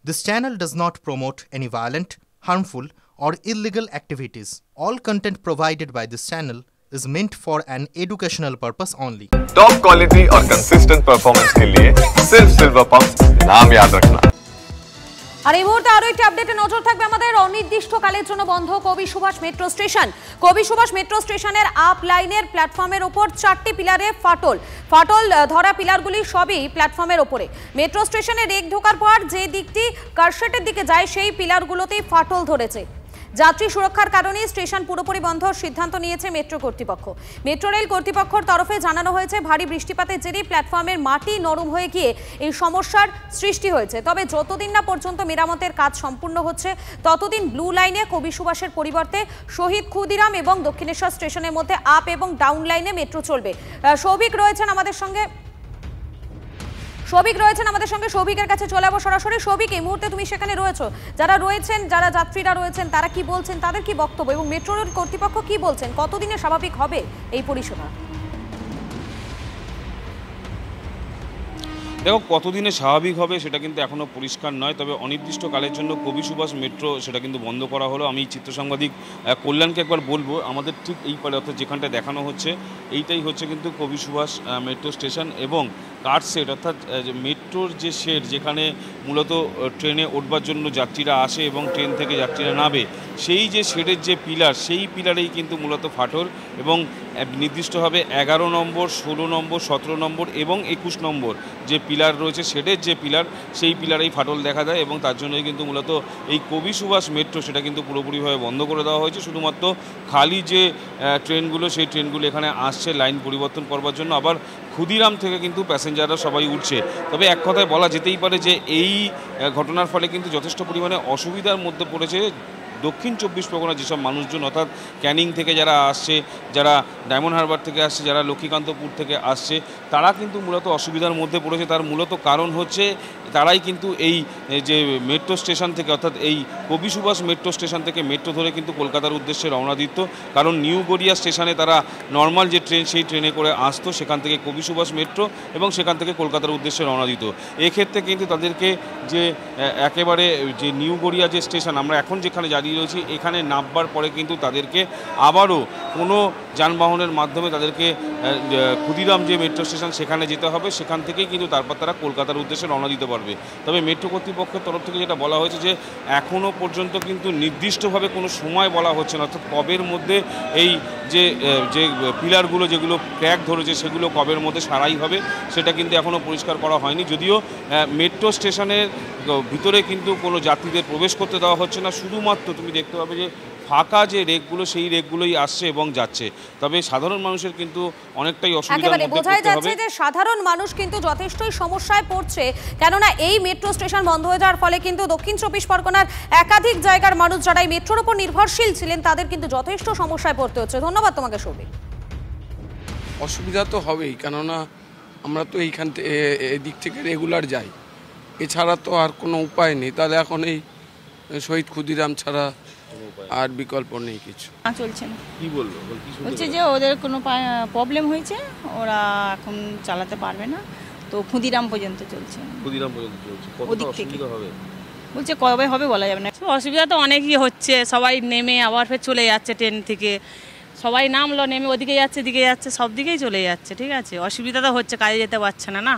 This channel does not promote any violent, harmful, or illegal activities. All content provided by this channel is meant for an educational purpose only. Top quality और consistent performance के लिए सिर्फ silver pumps नाम याद रखना। আর এই মুহূর্তে আরো একটি আপডেটে নজর থাকবে আমাদের। অনির্দিষ্টকালের জন্য বন্ধ কবি সুভাষ মেট্রো স্টেশন। কবি সুভাষ মেট্রো স্টেশনের আপ লাইনের প্ল্যাটফর্মের উপর 4টি পিলারে ফাটল ধরা পিলারগুলি সবই প্ল্যাটফর্মের উপরে। মেট্রো স্টেশনে রেক ঢোকার পর যে দিকটি কারশেটের দিকে যায় সেই পিলারগুলোতেই ফাটল ধরেছে। যাত্রী সুরক্ষার কারণে স্টেশন পুরোপুরি বন্ধর সিদ্ধান্ত নিয়েছে মেট্রো কর্তৃপক্ষ। মেট্রো রেল কর্তৃপক্ষের তরফে জানানো হয়েছে ভারী বৃষ্টিপাতের জেরে প্ল্যাটফর্মের মাটি নরম হয়ে গিয়ে এই সমস্যার সৃষ্টি হয়েছে। তবে যতদিন না পর্যন্ত মেরামতের কাজ সম্পূর্ণ হচ্ছে ততদিন ব্লু লাইনে কবি সুভাষের পরিবর্তে শহীদ ক্ষুদিরাম এবং দক্ষিণেশ্বর স্টেশনের মধ্যে আপ এবং ডাউন লাইনে মেট্রো চলবে। সৌভিক রয়েছেন আমাদের সঙ্গে। সৌভিকের কাছে চলে যাবো সরাসরি। সৌভিক, এই মুহূর্তে তুমি সেখানে রয়েছো, যারা যাত্রীরা রয়েছেন তারা কি বলছেন, তাদের কি বক্তব্য এবং মেট্রো রেল কর্তৃপক্ষ কি বলছেন, কতদিনে স্বাভাবিক হবে এই পরিষেবা? দেখো, কতদিনে স্বাভাবিক হবে সেটা কিন্তু এখনও পরিষ্কার নয়। তবে অনির্দিষ্টকালের জন্য কবি সুভাষ মেট্রো সেটা কিন্তু বন্ধ করা হলো। আমি চিত্র সাংবাদিক কল্যাণকে একবার বলবো, আমাদের ঠিক এই পারে অর্থাৎ যেখানটা দেখানো হচ্ছে এইটাই হচ্ছে কিন্তু কবি সুভাষ মেট্রো স্টেশন এবং কার শেড অর্থাৎ মেট্রোর যে শেড যেখানে মূলত ট্রেনে উঠবার জন্য যাত্রীরা আসে এবং ট্রেন থেকে যাত্রীরা নামে, সেই যে শেডের যে পিলার সেই পিলারেই কিন্তু মূলত ফাটল এবং নির্দিষ্টভাবে 11 নম্বর, 16 নম্বর, 17 নম্বর এবং 21 নম্বর যে পিলার রয়েছে শেডের যে পিলার সেই পিলারেই ফাটল দেখা দেয় এবং তার জন্যই কিন্তু মূলত এই কবি সুভাষ মেট্রো সেটা কিন্তু পুরোপুরিভাবে বন্ধ করে দেওয়া হয়েছে। শুধুমাত্র খালি যে ট্রেনগুলো সেই ট্রেনগুলো এখানে আসছে লাইন পরিবর্তন করবার জন্য, আবার ক্ষুদিরাম থেকে কিন্তু প্যাসেঞ্জাররা সবাই উঠছে। তবে এক কথায় বলা যেতেই পারে যে এই ঘটনার ফলে কিন্তু যথেষ্ট পরিমাণে অসুবিধার মধ্যে পড়েছে দক্ষিণ 24 পরগনা যেসব মানুষজন, অর্থাৎ ক্যানিং থেকে যারা আসছে, যারা ডায়মন্ড হারবার থেকে আসছে, যারা লক্ষ্মীকান্তপুর থেকে আসছে, তারা কিন্তু মূলত অসুবিধার মধ্যে পড়েছে। তার মূলত কারণ হচ্ছে তারাই কিন্তু এই যে মেট্রো স্টেশন থেকে অর্থাৎ এই কবি সুভাষ মেট্রো স্টেশন থেকে মেট্রো ধরে কিন্তু কলকাতার উদ্দেশ্যে রওনা দিত। কারণ নিউ গড়িয়া স্টেশনে তারা নর্মাল যে ট্রেন সেই ট্রেনে করে আসতো, সেখান থেকে কবি সুভাষ মেট্রো এবং সেখান থেকে কলকাতার উদ্দেশ্যে রওনা দিত। এক্ষেত্রে কিন্তু তাদেরকে যে একেবারে যে নিউ গড়িয়া যে স্টেশন আমরা এখন যেখানে দাঁড়িয়ে রয়েছি এখানে নামবার পরে কিন্তু তাদেরকে আবারও কোনো যানবাহনের মাধ্যমে তাদেরকে ক্ষুদিরাম যে মেট্রো স্টেশন সেখানে যেতে হবে, সেখান থেকেই কিন্তু তারপর তারা কলকাতার উদ্দেশ্যে রওনা দিতে পারবে। তবে মেট্রো কর্তৃপক্ষের তরফ থেকে যেটা বলা হয়েছে যে এখনও পর্যন্ত কিন্তু নির্দিষ্টভাবে কোনো সময় বলা হচ্ছে না, অর্থাৎ কবের মধ্যে এই যে পিলারগুলো যেগুলো ক্র্যাক ধরেছে সেগুলো কবের মধ্যে সারাই হবে সেটা কিন্তু এখনও পরিষ্কার করা হয়নি। যদিও মেট্রো স্টেশনের ভিতরে কিন্তু কোনো যাত্রীদের প্রবেশ করতে দেওয়া হচ্ছে না, শুধুমাত্র তুমি দেখতে পাবে যে ফাঁকা যে রেকগুলো সেই রেকগুলোই আসছে এবং যাচ্ছে। তবে সাধারণ মানুষের কিন্তু অনেকটাই অসুবিধার মধ্যে পড়তে হবে। বোঝা যাচ্ছে যে সাধারণ মানুষ কিন্তু যথেষ্টই সমস্যায় পড়ছে, কেননা এই মেট্রো স্টেশন বন্ধ হয়ে যাওয়ার ফলে কিন্তু দক্ষিণ 24 পরগনার একাধিক জায়গার মানুষ যারা এই মেট্রোর উপর নির্ভরশীল ছিলেন তাদের কিন্তু যথেষ্ট সমস্যায় পড়তে হচ্ছে। ধন্যবাদ তোমাকে সৌভিক। অসুবিধা তো হবেই, কেননা আমরা তো এইখান থেকে এদিক থেকে রেগুলার যাই, এছাড়া তো আর কোনো উপায় নেই। তাহলে এখন এই শহীদ ক্ষুদিরাম ছাড়া আর বিকল্প নেই কিছু। চলছে না। কি বলবো? বলছে যে ওদের কোনো প্রবলেম হয়েছে, ওরা এখন চালাতে পারবে না, তো ক্ষুদিরাম পর্যন্ত চলছে। ক্ষুদিরাম পর্যন্ত চলছে, কতটা অসুবিধা হবে বলছে কবে হবে বলা যাবে না। অসুবিধা তো অনেকই হচ্ছে, সবাই নেমে আবার ফের চলে যাচ্ছে ট্রেন থেকে, সবাই নামলো নেমে ওদিকে যাচ্ছে দিকে যাচ্ছে সব দিকেই চলে যাচ্ছে। ঠিক আছে, অসুবিধা তো হচ্ছে, কাজে যেতে পারছে না।